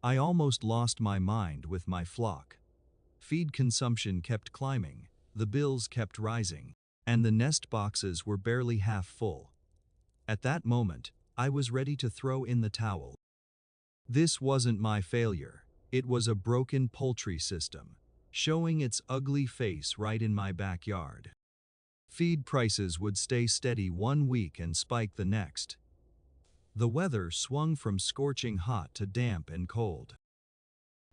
I almost lost my mind with my flock. Feed consumption kept climbing, the bills kept rising, and the nest boxes were barely half full. At that moment, I was ready to throw in the towel. This wasn't my failure, it was a broken poultry system, showing its ugly face right in my backyard. Feed prices would stay steady 1 week and spike the next. The weather swung from scorching hot to damp and cold.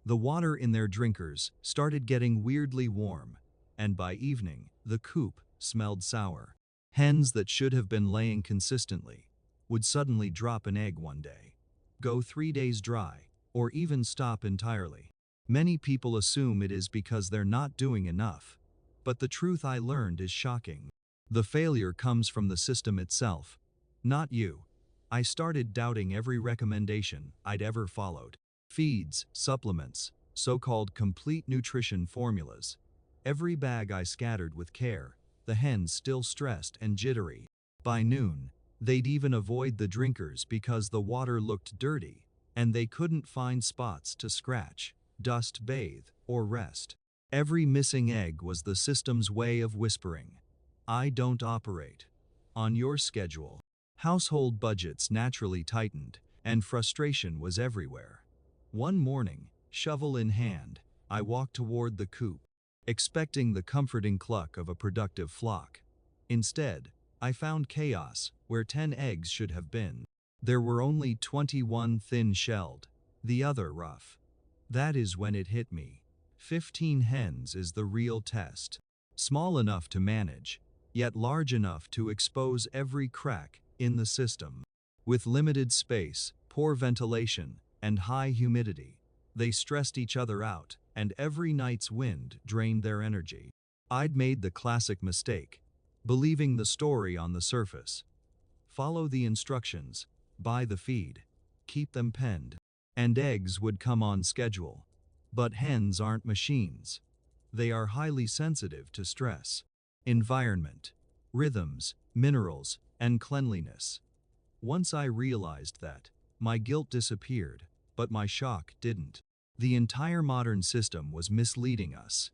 The water in their drinkers started getting weirdly warm, and by evening, the coop smelled sour. Hens that should have been laying consistently would suddenly drop an egg one day, go 3 days dry, or even stop entirely. Many people assume it is because they're not doing enough, but the truth I learned is shocking. The failure comes from the system itself, not you. I started doubting every recommendation I'd ever followed. Feeds, supplements, so-called complete nutrition formulas. Every bag I scattered with care, the hens still stressed and jittery. By noon, they'd even avoid the drinkers because the water looked dirty, and they couldn't find spots to scratch, dust, bathe, or rest. Every missing egg was the system's way of whispering, "I don't operate on your schedule." Household budgets naturally tightened, and frustration was everywhere. One morning, shovel in hand, I walked toward the coop, expecting the comforting cluck of a productive flock. Instead, I found chaos where 10 eggs should have been. There were only 21 thin-shelled, the other rough. That is when it hit me. 15 hens is the real test. Small enough to manage, yet large enough to expose every crack in the system. With limited space, poor ventilation, and high humidity, they stressed each other out, and every night's wind drained their energy. I'd made the classic mistake, believing the story on the surface. Follow the instructions, buy the feed, keep them penned, and eggs would come on schedule. But hens aren't machines. They are highly sensitive to stress, environment, rhythms, minerals, and cleanliness. Once I realized that, my guilt disappeared, but my shock didn't. The entire modern system was misleading us.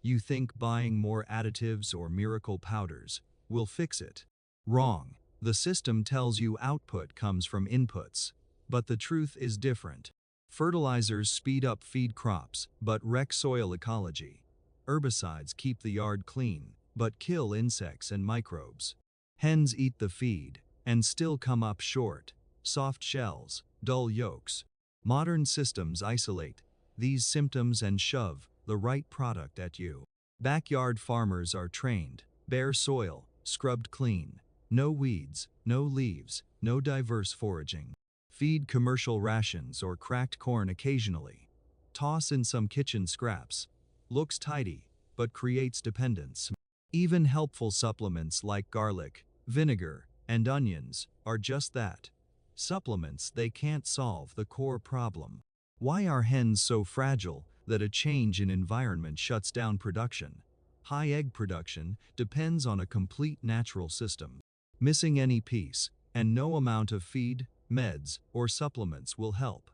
You think buying more additives or miracle powders will fix it. Wrong. The system tells you output comes from inputs, but the truth is different. Fertilizers speed up feed crops, but wreck soil ecology. Herbicides keep the yard clean, but kill insects and microbes. Hens eat the feed, and still come up short. Soft shells, dull yolks. Modern systems isolate these symptoms and shove the right product at you. Backyard farmers are trained, bare soil, scrubbed clean. No weeds, no leaves, no diverse foraging. Feed commercial rations or cracked corn occasionally. Toss in some kitchen scraps. Looks tidy, but creates dependence. Even helpful supplements like garlic, vinegar, and onions are just that. Supplements. They can't solve the core problem. Why are hens so fragile that a change in environment shuts down production? High egg production depends on a complete natural system. Missing any piece, and no amount of feed, meds, or supplements will help.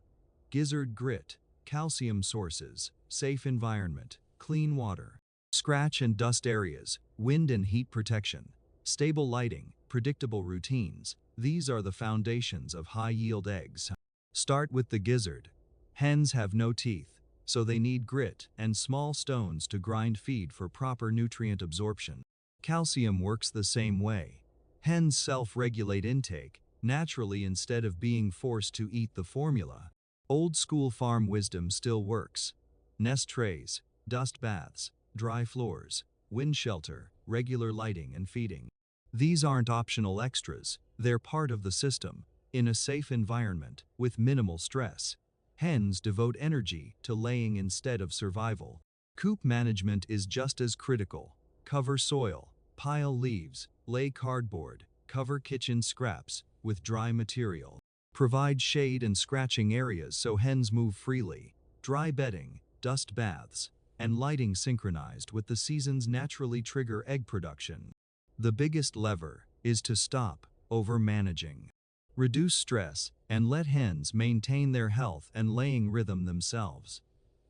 Gizzard grit, calcium sources, safe environment, clean water, scratch and dust areas, wind and heat protection, stable lighting, predictable routines. These are the foundations of high-yield eggs. Start with the gizzard. Hens have no teeth, so they need grit and small stones to grind feed for proper nutrient absorption. Calcium works the same way. Hens self-regulate intake naturally instead of being forced to eat the formula. Old-school farm wisdom still works. Nest trays, dust baths, dry floors, wind shelter, regular lighting and feeding. These aren't optional extras, they're part of the system, in a safe environment, with minimal stress. Hens devote energy to laying instead of survival. Coop management is just as critical. Cover soil, pile leaves, lay cardboard, cover kitchen scraps with dry material. Provide shade and scratching areas so hens move freely. Dry bedding, dust baths, and lighting synchronized with the seasons naturally trigger egg production. The biggest lever is to stop over-managing. Reduce stress and let hens maintain their health and laying rhythm themselves.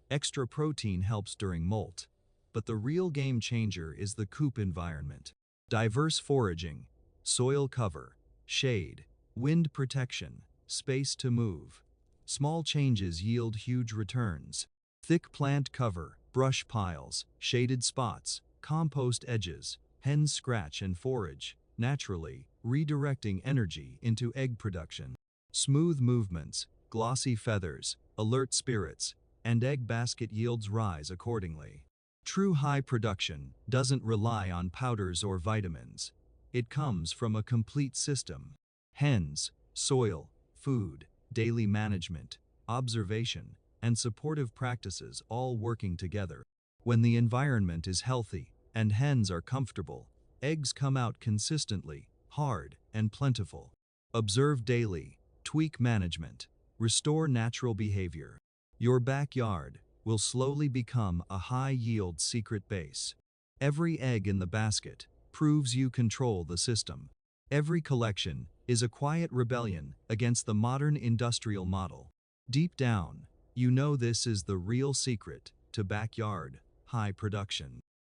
Extra protein helps during molt, but the real game changer is the coop environment. Diverse foraging, soil cover, shade, wind protection, space to move. Small changes yield huge returns. Thick plant cover, brush piles, shaded spots, compost edges, hens scratch and forage, naturally, redirecting energy into egg production. Smooth movements, glossy feathers, alert spirits, and egg basket yields rise accordingly. True high production doesn't rely on powders or vitamins. It comes from a complete system. Hens, soil, food, daily management, observation, and supportive practices all working together. When the environment is healthy and hens are comfortable, eggs come out consistently, hard, and plentiful. Observe daily, tweak management, restore natural behavior. Your backyard will slowly become a high-yield secret base. Every egg in the basket proves you control the system. Every collection is a quiet rebellion against the modern industrial model. Deep down, you know this is the real secret to backyard high production.